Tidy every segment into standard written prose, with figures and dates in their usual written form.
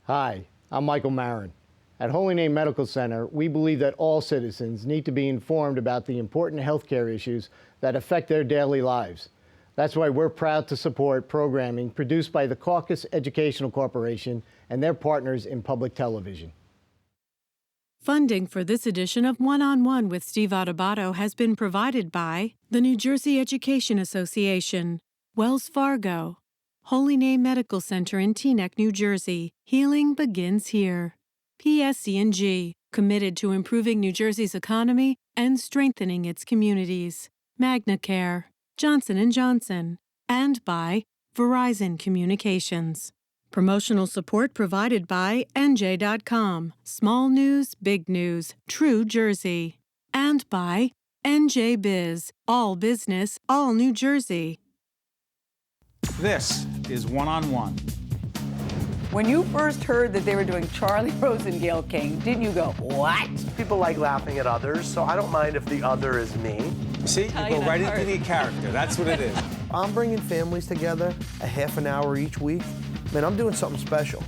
Hi, I'm Michael Maher. At Holy Name Medical Center, we believe that all citizens need to be informed about the important healthcare issues that affect their daily lives. That's why we're proud to support programming produced by the Caucus Educational Corporation and their partners in public television. Funding for this edition of One-on-One with Steve Adubato has been provided by the New Jersey Education Association, Wells Fargo, Holy Name Medical Center in Teaneck, New Jersey. Healing begins here. PSC&G, committed to improving New Jersey's economy and strengthening its communities. MagnaCare, Johnson & Johnson, and by Verizon Communications. Promotional support provided by NJ.com, Small News, Big News, True Jersey. And by NJ Biz, All Business, All New Jersey. This is One-on-One. When you first heard that they were doing Charlie Rose and Gayle King, didn't you go, what? People like laughing at others, so I don't mind if the other is me. See, you go right into the character. That's what it is. I'm bringing families together a half an hour each week. Man, I'm doing something special.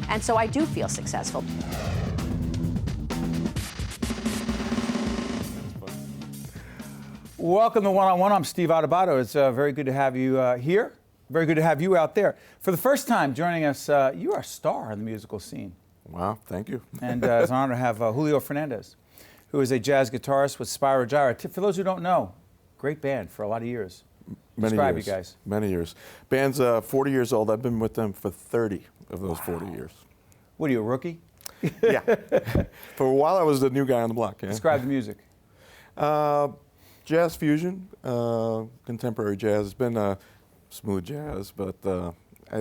And so I do feel successful. Welcome to One-on-One. I'm Steve Adubato. It's very good to have you here. Very good to have you out there. For the first time joining us, you are a star in the musical scene. Wow, thank you. And it's an honor to have Julio Fernandez, who is a jazz guitarist with Spyro Gyra. For those who don't know, great band for a lot of years. Describe you guys. Many years. Band's 40 years old. I've been with them for 30 of those 40 years. What are you, a rookie? Yeah. For a while, I was the new guy on the block. Yeah? Describe the music. Jazz fusion, contemporary jazz. It's been smooth jazz, but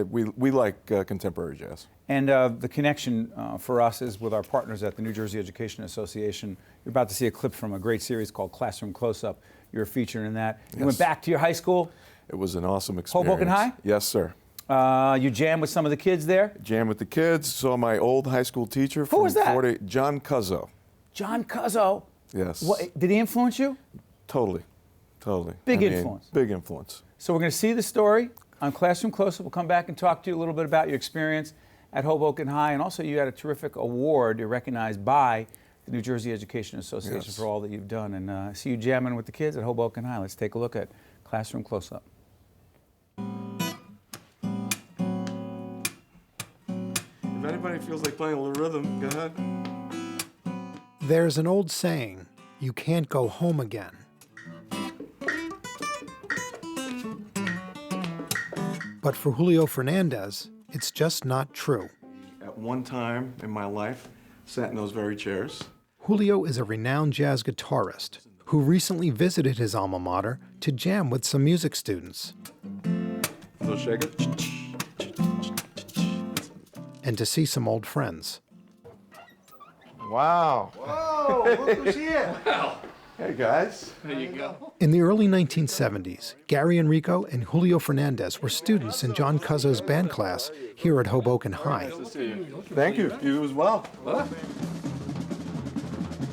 we like contemporary jazz. And the connection for us is with our partners at the New Jersey Education Association. You're about to see a clip from a great series called Classroom Close-Up. You're featured in that. You went back to your high school. It was an awesome experience. Hoboken High? Yes, sir. You jammed with some of the kids there? Jammed with the kids. Saw my old high school teacher. Who was that? John Cuzzo. John Cuzzo? Yes. What, did he influence you? Totally. Totally. Big influence. Big influence. So we're going to see the story on Classroom Close-Up. We'll come back and talk to you a little bit about your experience at Hoboken High, and also you had a terrific award. You're recognized by the New Jersey Education Association for all that you've done. And I see you jamming with the kids at Hoboken High. Let's take a look at Classroom Close-Up. If anybody feels like playing a little rhythm, go ahead. There's an old saying, you can't go home again. But for Julio Fernandez, it's just not true. At one time in my life, sat in those very chairs. Julio is a renowned jazz guitarist who recently visited his alma mater to jam with some music students. So shake it. And to see some old friends. Wow. Whoa, look who's here. Wow. Hey, guys. There you go. In the early 1970s, Gary Enrico and Julio Fernandez were students in John Cuzzo's band class here at Hoboken High. Thank you. You as well. What?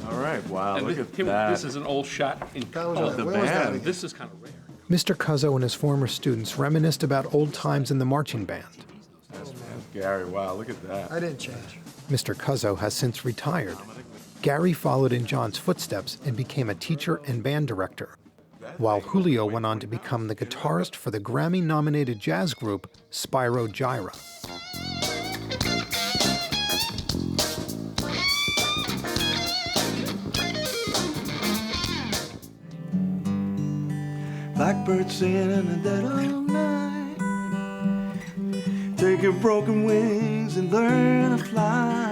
All right. Wow. Look at that. This is an old shot in the band. This is kind of rare. Mr. Cuzzo and his former students reminisced about old times in the marching band. That's Gary. Wow. Look at that. I didn't change. Mr. Cuzzo has since retired. Gary followed in John's footsteps and became a teacher and band director, while Julio went on to become the guitarist for the Grammy-nominated jazz group Spyro Gyra. Blackbird singing in the dead of night. Take your broken wings and learn to fly.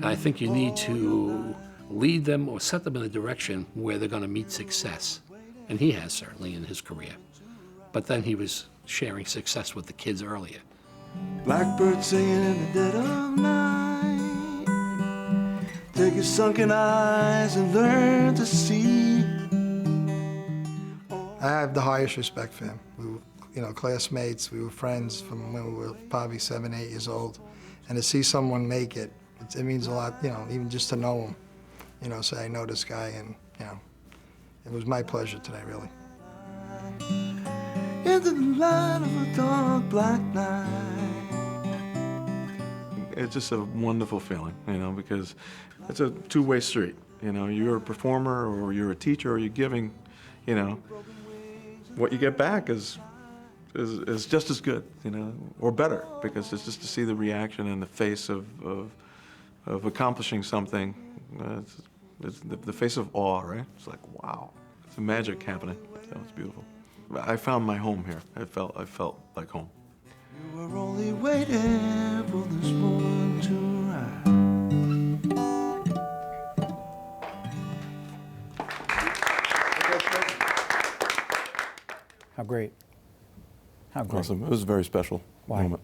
I think you need to lead them or set them in a direction where they're going to meet success. And he has, certainly, in his career. But then he was sharing success with the kids earlier. Blackbird singing in the dead of night. Take your sunken eyes and learn to see. I have the highest respect for him. We were, classmates. We were friends from when we were probably 7, 8 years old. And to see someone make it, it means a lot, even just to know him. Say I know this guy, and, it was my pleasure today, really. Into the light of a dark black night. it's just a wonderful feeling, you know, because it's a two-way street. You know, you're a performer or you're a teacher or you're giving, you know, what you get back is just as good, you know, or better, because it's just to see the reaction in the face of accomplishing something. It's the face of awe, right? It's like, wow, it's magic happening. So it's beautiful. I found my home here. I felt like home. You were only waiting for this moment to rise. How great. How great. Awesome. It was a very special Why? moment.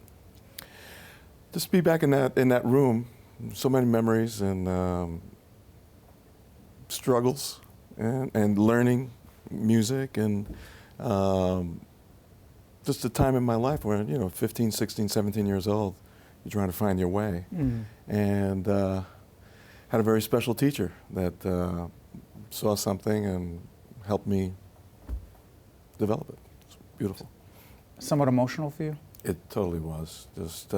Just to be back in that room, so many memories and struggles and learning music and just a time in my life where, you know, 15, 16, 17 years old, you're trying to find your way. And had a very special teacher that saw something and helped me develop it. It's beautiful. Somewhat emotional for you? It totally was. Just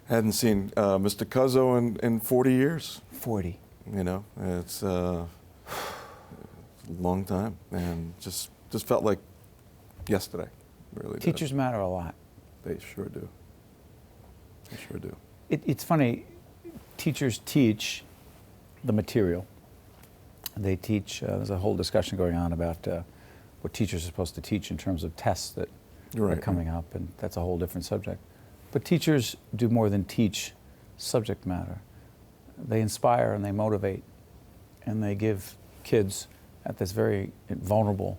hadn't seen Mr. Cuzzo in 40 years. 40. You know, it's a long time, and just felt like yesterday. Really. Teachers matter a lot. They sure do. They sure do. It's funny. Teachers teach the material. They teach. There's a whole discussion going on about what teachers are supposed to teach in terms of tests that are coming up, and that's a whole different subject. But teachers do more than teach subject matter. They inspire and they motivate, and they give kids at this very vulnerable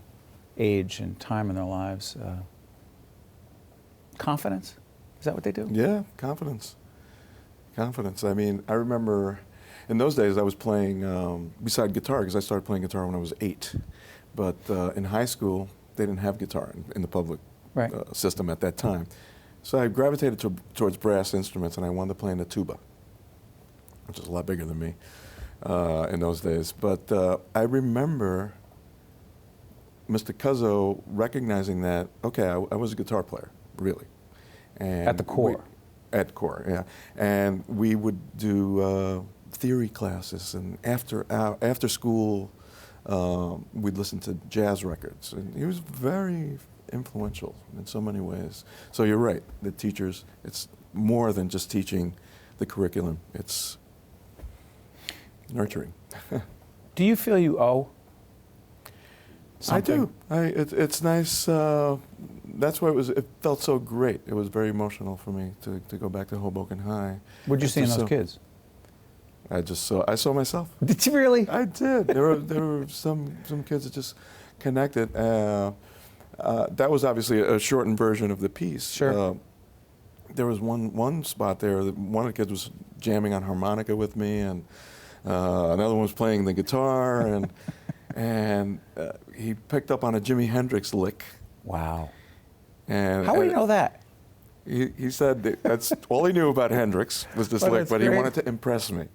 age and time in their lives confidence. Is that what they do? Yeah, confidence. Confidence. I mean, I remember in those days I was playing beside guitar, because I started playing guitar when I was 8. But in high school, they didn't have guitar in the public system at that time. So I gravitated towards brass instruments, and I wanted to play in the tuba, which is a lot bigger than me in those days. But I remember Mr. Cuzzo recognizing that, okay, I was a guitar player, really. And at the core? At core, yeah. And we would do theory classes, and after school, we'd listen to jazz records. And he was very influential in so many ways. So you're right, the teachers, it's more than just teaching the curriculum. It's nurturing. Do you feel you owe something? I do. It's nice. That's why it felt so great. It was very emotional for me to go back to Hoboken High. What did you see in those kids? I saw myself. Did you really? I did. There were some kids that just connected. That was obviously a shortened version of the piece. Sure. There was one spot there that one of the kids was jamming on harmonica with me, and another one was playing the guitar, and he picked up on a Jimi Hendrix lick. Wow. And how would you know that? He said that's all he knew about Hendrix was this lick, but he wanted to impress me.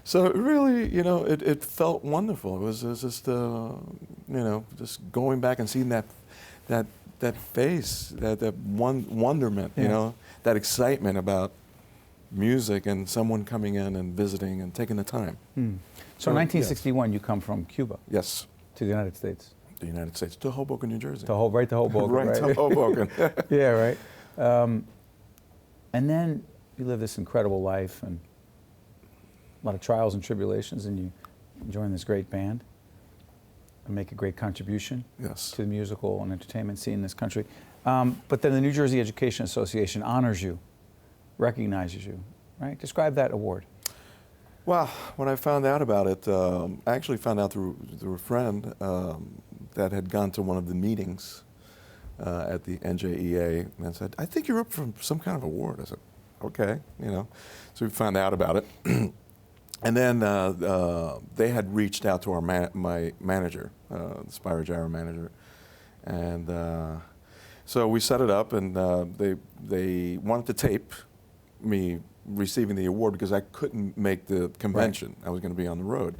So it really, you know, it felt wonderful. It was just, you know, just going back and seeing that face, that wonderment, you know, that excitement about music and someone coming in and visiting and taking the time. So in 1961, you come from Cuba? Yes. To the United States? The United States, to Hoboken, New Jersey. Right to Hoboken, right? To Hoboken. Yeah, right. And then you live this incredible life and a lot of trials and tribulations, and you join this great band and make a great contribution to the musical and entertainment scene in this country. But then the New Jersey Education Association honors you, recognizes you, right? Describe that award. Well, when I found out about it, I actually found out through a friend that had gone to one of the meetings at the NJEA and said, "I think you're up for some kind of award." I said, "Okay," you know. So we found out about it, and then they had reached out to my manager, the Spyro Gyra manager, and so we set it up, and they wanted to tape me receiving the award because I couldn't make the convention. I was going to be on the road,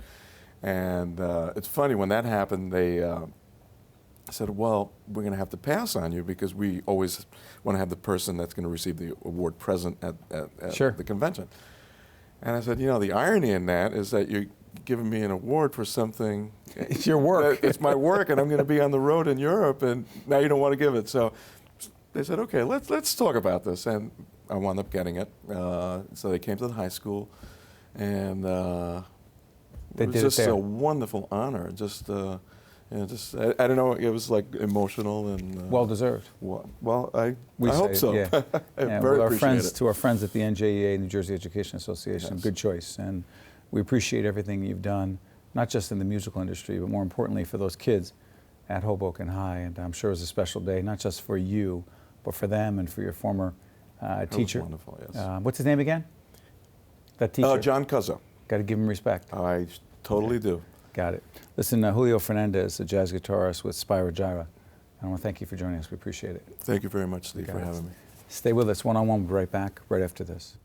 and it's funny when that happened. I said, well, we're going to have to pass on you because we always want to have the person that's going to receive the award present at Sure. the convention. And I said, you know, the irony in that is that you're giving me an award for something. It's your work. It's my work, and I'm going to be on the road in Europe, and now you don't want to give it. So they said, okay, let's talk about this. And I wound up getting it. So they came to the high school, and They it was did it just there. a wonderful honor. Just, I don't know, it was like emotional and Well deserved. Well, I hope say, so. yeah. I Yeah, very with our appreciate friends, it. to our friends at the NJEA, New Jersey Education Association, Yes. good choice. And we appreciate everything you've done, not just in the musical industry, but more importantly for those kids at Hoboken High. And I'm sure it was a special day, not just for you, but for them and for your former teacher. That was wonderful, yes. What's his name again? That teacher. John Cuzzo. Got to give him respect. I totally do. Got it. Listen, Julio Fernandez, a jazz guitarist with Spyro Gyra. I want to thank you for joining us. We appreciate it. Thank you very much, Steve, got for it. having me. Stay with us. One-on-one. We'll be right back, right after this.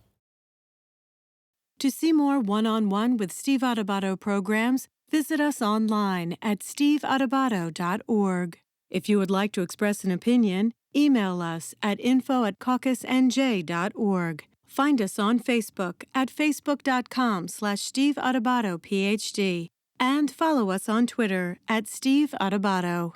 To see more one-on-one with Steve Adubato programs, visit us online at steveadubato.org. If you would like to express an opinion, email us at info@caucusnj.org. Find us on Facebook at facebook.com/Steve Adubato, PhD. And follow us on Twitter at Steve Adubato.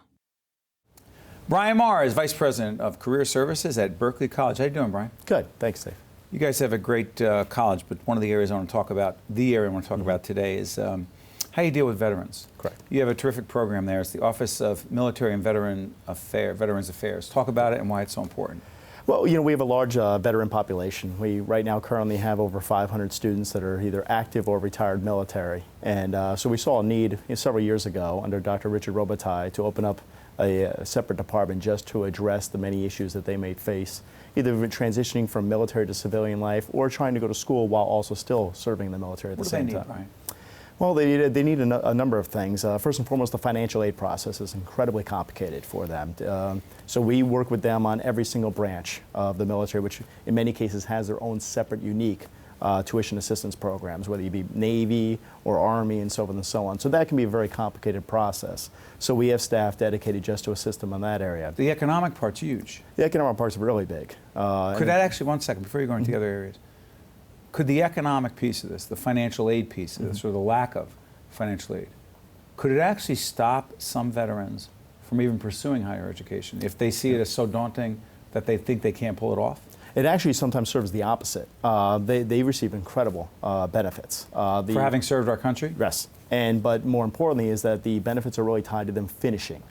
Brian Maher is Vice President of Career Services at Berkeley College. How you doing, Brian? Good. Thanks, Dave. You guys have a great college, but one of the areas I want to talk about, about today is how you deal with veterans. Correct. You have a terrific program there. It's the Office of Military and Veterans Affairs. Talk about it and why it's so important. Well, you know, we have a large veteran population. We right now currently have over 500 students that are either active or retired military. And so we saw a need several years ago under Dr. Richard Robitaille to open up a separate department just to address the many issues that they may face, either transitioning from military to civilian life or trying to go to school while also still serving in the military at the same time. What do they need, Brian? Well, they need a number of things. First and foremost, the financial aid process is incredibly complicated for them. So we work with them on every single branch of the military, which in many cases has their own separate, unique tuition assistance programs, whether you be Navy or Army and so forth and so on. So that can be a very complicated process. So we have staff dedicated just to assist them in that area. The economic part's huge. The economic part's really big. Could that actually, one second, before you go into the other areas, could the economic piece of this, the financial aid piece of this, or the lack of financial aid, could it actually stop some veterans from even pursuing higher education if they see it as so daunting that they think they can't pull it off? It actually sometimes serves the opposite. They receive incredible benefits. For having served our country? Yes. But more importantly is that the benefits are really tied to them finishing.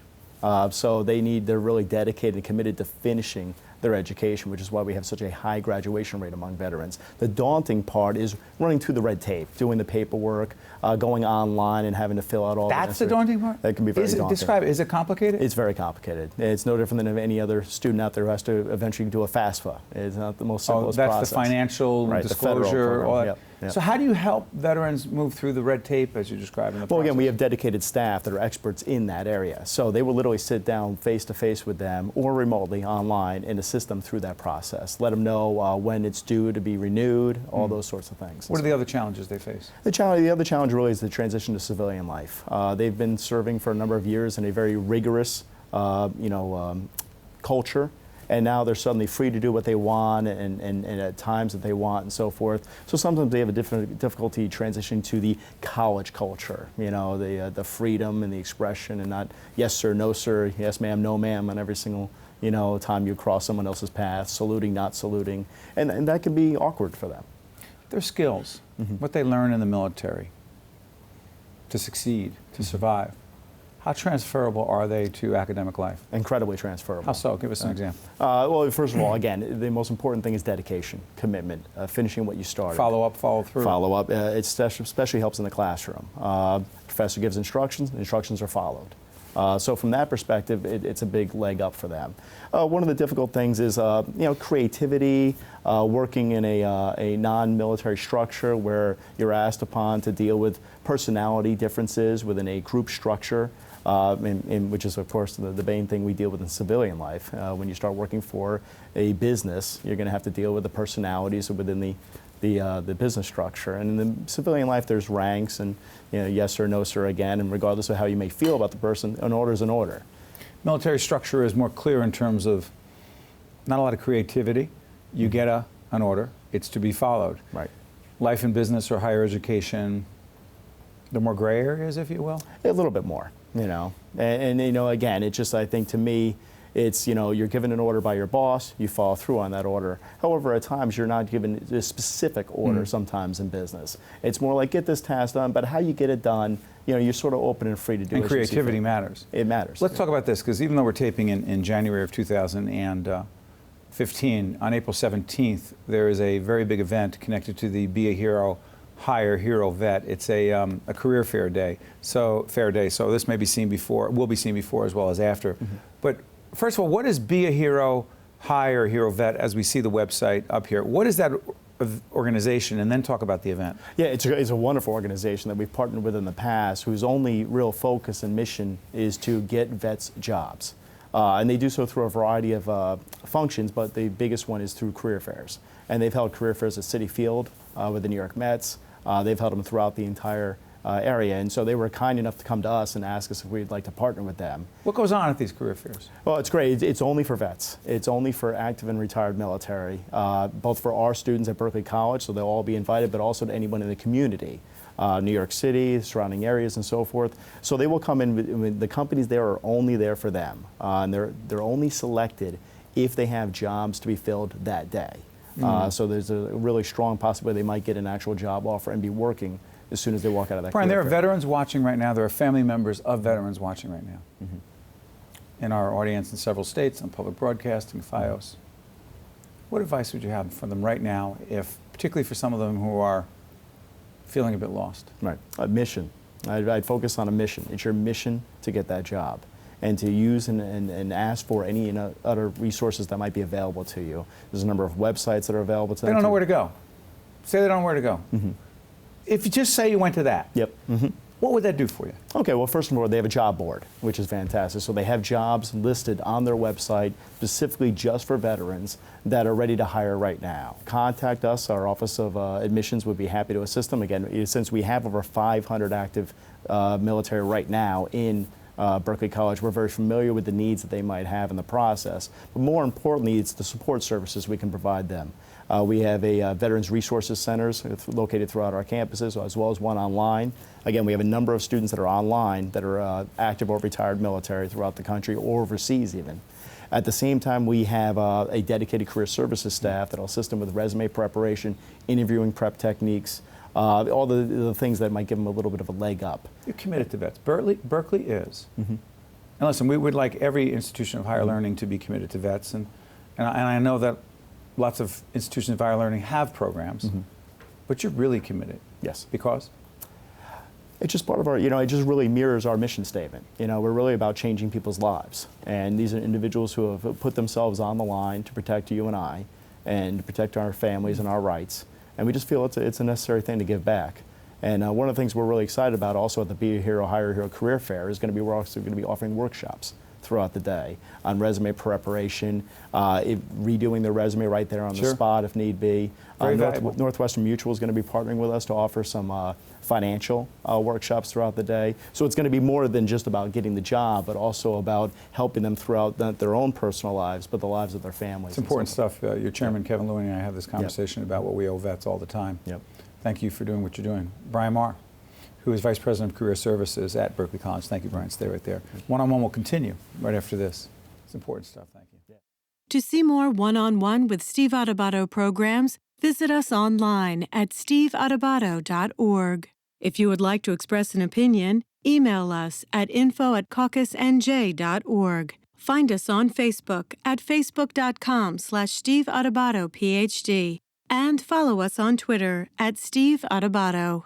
So they're really dedicated and committed to finishing their education, which is why we have such a high graduation rate among veterans. The daunting part is running through the red tape, doing the paperwork, going online and having to fill out all That's the daunting part? That can be very daunting. Describe it. Is it complicated? It's very complicated. It's no different than any other student out there who has to eventually do a FAFSA. It's not the most simplest that's process. the financial right, disclosure. the federal program. All that. Yep. So how do you help veterans move through the red tape as you described in the Well, process? again, we have dedicated staff that are experts in that area. So they will literally sit down face-to-face with them or remotely online and assist them through that process. Let them know when it's due to be renewed, all those sorts of things. What are the other challenges they face? The other challenge really is the transition to civilian life. They've been serving for a number of years in a very rigorous culture. And now they're suddenly free to do what they want and at times that they want and so forth. So sometimes they have a difficulty transitioning to the college culture, the freedom and the expression and not yes sir, no sir, yes ma'am, no ma'am on every single time you cross someone else's path, saluting, not saluting. And that can be awkward for them. Their skills, what they learn in the military to succeed, to survive. How transferable are they to academic life? Incredibly transferable. How so? Give us an example. Well, first of all, again, the most important thing is dedication, commitment, finishing what you started. Follow up, follow through. Follow up. It especially helps in the classroom. Professor gives instructions, instructions are followed. So from that perspective, it's a big leg up for them. One of the difficult things is, creativity, working in a non-military structure where you're asked upon to deal with personality differences within a group structure. Which is, of course, the main thing we deal with in civilian life. When you start working for a business, you're going to have to deal with the personalities within the business structure. And in the civilian life, there's ranks and yes sir, no sir again, and regardless of how you may feel about the person, an order is an order. military structure is more clear in terms of not a lot of creativity. You get an order, it's to be followed. Right. Life and business or higher education, the more gray areas, if you will? A little bit more, you know. And you know, again, it's just, I think to me, it's, you know, you're given an order by your boss, you follow through on that order. However, at times you're not given a specific order sometimes in business. It's more like, get this task done, but how you get it done, you know, you're sort of open and free to do it. And creativity matters. It matters. Let's talk about this, because even though we're taping in January of 2015, on April 17th, there is a very big event connected to the Be a Hero, Hire Hero Vet. It's a career fair day. So this may be seen before, will be seen before as well as after. But first of all, what is Be a Hero, Hire Hero Vet, as we see the website up here? What is that organization? And then talk about the event. Yeah, it's a wonderful organization that we've partnered with in the past, whose only real focus and mission is to get vets jobs. And they do so through a variety of functions, but the biggest one is through career fairs. And they've held career fairs at Citi Field with the New York Mets. They've held them throughout the entire area, and so they were kind enough to come to us and ask us if we'd like to partner with them. What goes on at these career fairs? Well, it's great. It's only for vets. It's only for active and retired military, both for our students at Berkeley College, so they'll all be invited, but also to anyone in the community, New York City, surrounding areas, and so forth. So they will come in. The companies there are only there for them, and they're only selected if they have jobs to be filled that day. So there's a really strong possibility they might get an actual job offer and be working as soon as they walk out of that. Brian, there are career fair. veterans watching right now. There are family members of veterans watching right now. In our audience in several states, on public broadcasting, FiOS. What advice would you have for them right now, particularly for some of them who are feeling a bit lost? Right. A mission. I'd focus on a mission. It's your mission to get that job, and to use and ask for any other resources that might be available to you. There's a number of websites that are available to them. They don't know where to go. Say they don't know where to go. If you just say you went to that, what would that do for you? Okay, well, first of all, they have a job board, which is fantastic. So they have jobs listed on their website specifically just for veterans that are ready to hire right now. Contact us. Our Office of Admissions would be happy to assist them. Again, since we have over 500 active military right now in Berkeley College, we're very familiar with the needs that they might have in the process. But more importantly, it's the support services we can provide them. We have a Veterans Resources Centers located throughout our campuses, as well as one online. Again, we have a number of students that are online that are active or retired military throughout the country or overseas even. At the same time, we have a dedicated career services staff that will assist them with resume preparation, interviewing prep techniques, all the things that might give them a little bit of a leg up. You're committed to vets. Berkeley is. And listen, we would like every institution of higher learning to be committed to vets, and I know that lots of institutions of higher learning have programs, but you're really committed. Yes. Because? It's just part of our, it just really mirrors our mission statement. We're really about changing people's lives. And these are individuals who have put themselves on the line to protect you and I, and to protect our families and our rights. And we just feel it's a necessary thing to give back. And one of the things we're really excited about also at the Be a Hero, Hire a Hero Career Fair is we're also going to be offering workshops throughout the day on resume preparation, redoing the resume right there on the spot if need be. Northwestern Mutual is going to be partnering with us to offer some financial workshops throughout the day. So it's going to be more than just about getting the job, but also about helping them throughout their own personal lives, but the lives of their families. It's important stuff. Your chairman, Kevin Lewin, and I have this conversation about what we owe vets all the time. Thank you for doing what you're doing. Brian Maher, who is Vice President of Career Services at Berkeley College. Thank you, Brian. Stay right there. One-on-one will continue right after this. It's important stuff. Thank you. To see more one-on-one with Steve Adubato programs, visit us online at steveadubato.org. If you would like to express an opinion, email us at info@caucusnj.org. Find us on Facebook at facebook.com/Steve Adubato, PhD, and follow us on Twitter at Steve Adubato.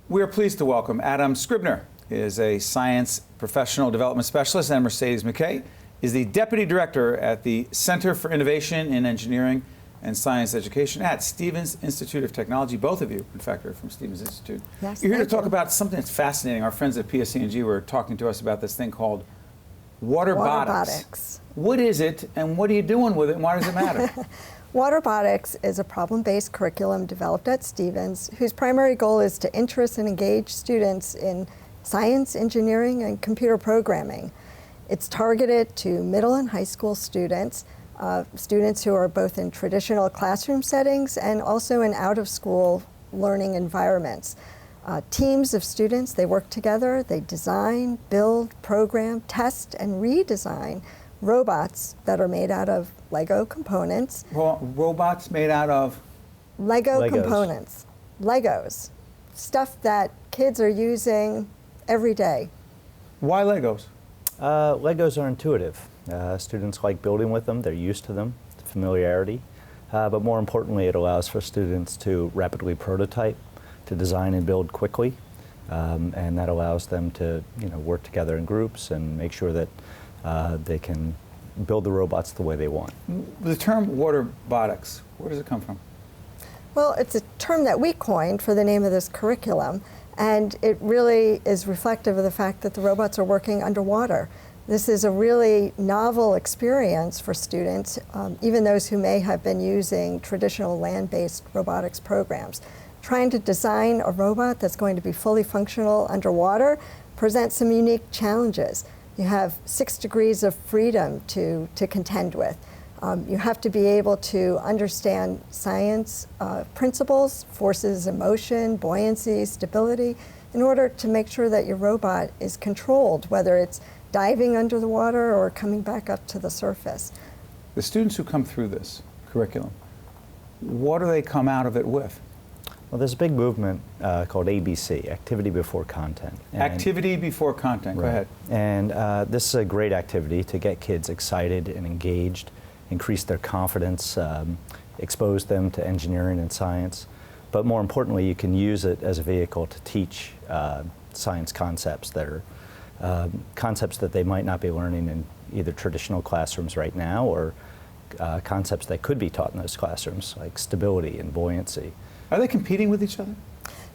We are pleased to welcome Adam Scribner. He is a science professional development specialist, and Mercedes McKay is the deputy director at the Center for Innovation in Engineering and Science Education at Stevens Institute of Technology. Both of you, in fact, are from Stevens Institute. Yes, You're here to talk about something that's fascinating. Our friends at PSC&G were talking to us about this thing called WaterBotics. What is it, and what are you doing with it, and why does it matter? WaterBotics is a problem-based curriculum developed at Stevens whose primary goal is to interest and engage students in science, engineering, and computer programming. It's targeted to middle and high school students, students who are both in traditional classroom settings and also in out-of-school learning environments. Teams of students, they work together, they design, build, program, test, and redesign robots that are made out of Lego components. Robots made out of? Lego components. Legos. Stuff that kids are using every day. Why Legos? Legos are intuitive. Students like building with them, they're used to them, familiarity. But more importantly, it allows for students to rapidly prototype, to design and build quickly, and that allows them to work together in groups and make sure that they can build the robots the way they want. The term WaterBotics, where does it come from? Well, it's a term that we coined for the name of this curriculum, and it really is reflective of the fact that the robots are working underwater. This is a really novel experience for students, even those who may have been using traditional land-based robotics programs. Trying to design a robot that's going to be fully functional underwater presents some unique challenges. You have 6 degrees of freedom to contend with. You have to be able to understand science principles, forces in motion, buoyancy, stability, in order to make sure that your robot is controlled, whether it's diving under the water or coming back up to the surface. The students who come through this curriculum, what do they come out of it with? Well, there's a big movement called ABC, Activity Before Content. Activity before content, go ahead. And this is a great activity to get kids excited and engaged, increase their confidence, expose them to engineering and science. But more importantly, you can use it as a vehicle to teach science concepts that are concepts that they might not be learning in either traditional classrooms right now or concepts that could be taught in those classrooms, like stability and buoyancy. Are they competing with each other?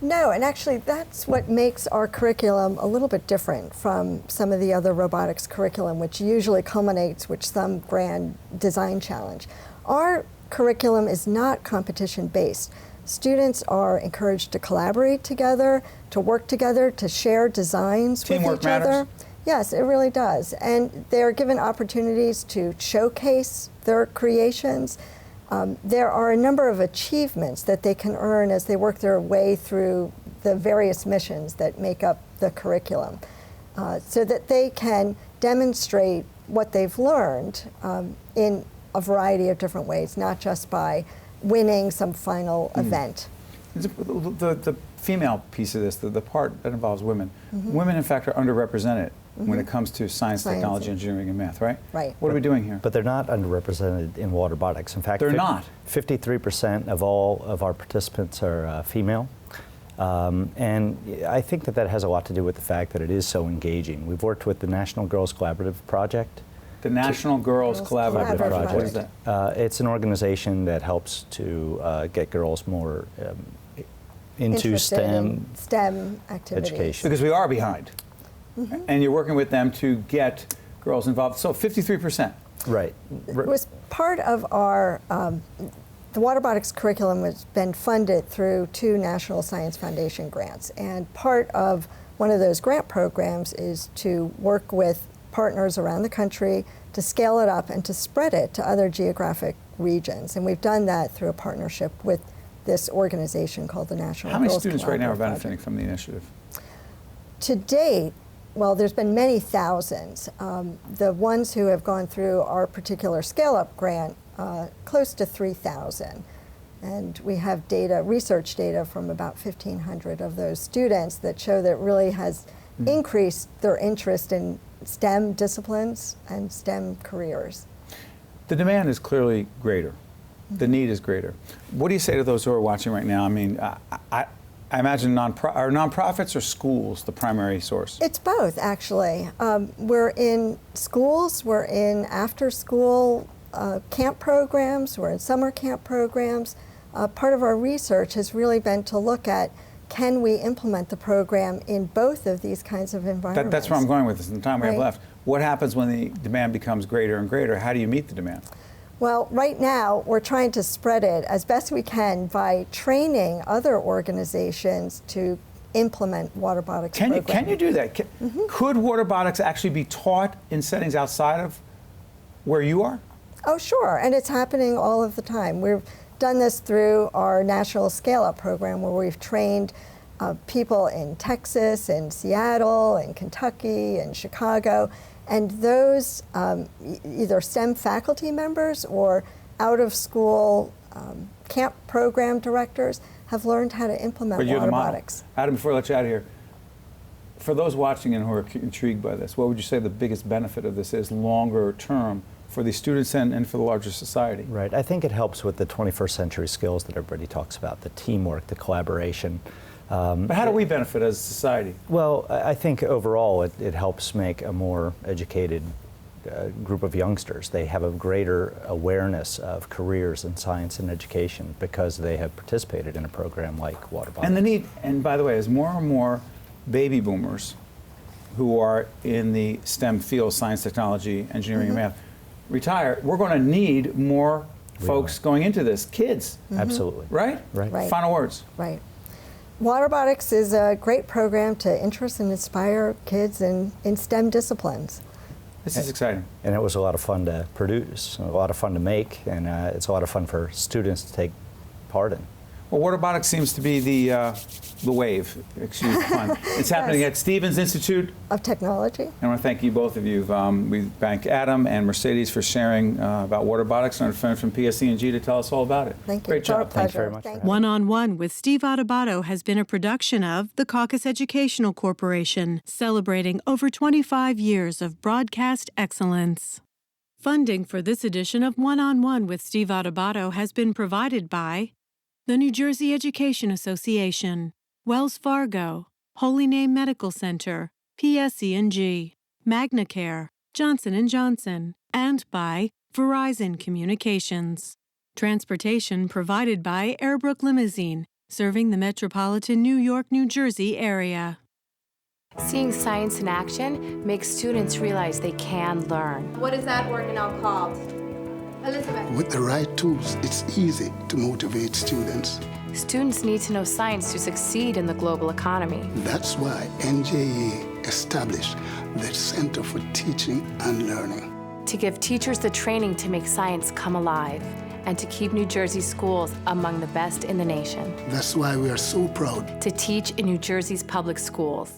No, and actually that's what makes our curriculum a little bit different from some of the other robotics curriculum, which usually culminates with some grand design challenge. Our curriculum is not competition-based. Students are encouraged to collaborate together, to work together, to share designs Teamwork with each other. matters. Yes, it really does. And they're given opportunities to showcase their creations. There are a number of achievements that they can earn as they work their way through the various missions that make up the curriculum, so that they can demonstrate what they've learned in a variety of different ways, not just by winning some final event. The female piece of this, the part that involves women, women in fact are underrepresented when it comes to science, technology, engineering, and math, right? Right. What are we doing here? But they're not underrepresented in WaterBotics. In fact, they're not. 53% of all of our participants are female. And I think that that has a lot to do with the fact that it is so engaging. We've worked with the National Girls Collaborative Project. The National Girls Collaborative Project. What is that? It's an organization that helps to get girls more into STEM activities. Education. Because we are behind. And you're working with them to get girls involved. So 53%. Right. It was part of our, the WaterBotics curriculum has been funded through 2 National Science Foundation grants. And part of one of those grant programs is to work with partners around the country to scale it up and to spread it to other geographic regions. And we've done that through a partnership with this organization called the National Girls Collaborative Project. How many students right now are benefiting from the initiative? To date, well, there's been many thousands. The ones who have gone through our particular scale-up grant, close to 3,000. And we have data, research data from about 1,500 of those students that show that it really has increased their interest in STEM disciplines and STEM careers. The demand is clearly greater. The need is greater. What do you say to those who are watching right now? I mean, I imagine are nonprofits or schools the primary source? It's both, actually. We're in schools, we're in after-school camp programs, we're in summer camp programs. Part of our research has really been to look at, can we implement the program in both of these kinds of environments? That's where I'm going with this in the time we have left. What happens when the demand becomes greater and greater? How do you meet the demand? Well, right now, we're trying to spread it as best we can by training other organizations to implement WaterBotics Can programming. you do that? Could WaterBotics actually be taught in settings outside of where you are? Oh, sure, and it's happening all of the time. We've done this through our National Scale-Up program, where we've trained people in Texas, in Seattle, in Kentucky, in Chicago, and those either STEM faculty members or out-of-school camp program directors have learned how to implement WaterBotics. Adam, before I let you out of here, for those watching and who are intrigued by this, what would you say the biggest benefit of this is longer term for the students and for the larger society? Right. I think it helps with the 21st century skills that everybody talks about, the teamwork, the collaboration. But how do we benefit as a society? Well, I think overall it helps make a more educated group of youngsters. They have a greater awareness of careers in science and education because they have participated in a program like WaterBotics. And by the way, as more and more baby boomers who are in the STEM field, science, technology, engineering, and math, retire, we're going to need more folks going into this, kids. Absolutely. Right? Right. Final words. Right. WaterBotics is a great program to interest and inspire kids in STEM disciplines. This is exciting. And it was a lot of fun to produce, a lot of fun to make, and it's a lot of fun for students to take part in. Well, WaterBotics seems to be the wave, excuse the pun. It's happening at Stevens Institute of Technology. I want to thank you, both of you. We thank Adam and Mercedes for sharing about WaterBotics, and our friend from PSE&G to tell us all about it. Thank you. Great job. Thanks very much. One-on-One with Steve Adubato has been a production of the Caucus Educational Corporation, celebrating over 25 years of broadcast excellence. Funding for this edition of One-on-One with Steve Adubato has been provided by the New Jersey Education Association, Wells Fargo, Holy Name Medical Center, PSE&G, MagnaCare, Johnson & Johnson, and by Verizon Communications. Transportation provided by Airbrook Limousine, serving the metropolitan New York, New Jersey area. Seeing science in action makes students realize they can learn. What is that organelle called? Elizabeth. With the right tools, it's easy to motivate students. Students need to know science to succeed in the global economy. That's why NJE established the Center for Teaching and Learning. To give teachers the training to make science come alive and to keep New Jersey schools among the best in the nation. That's why we are so proud to teach in New Jersey's public schools.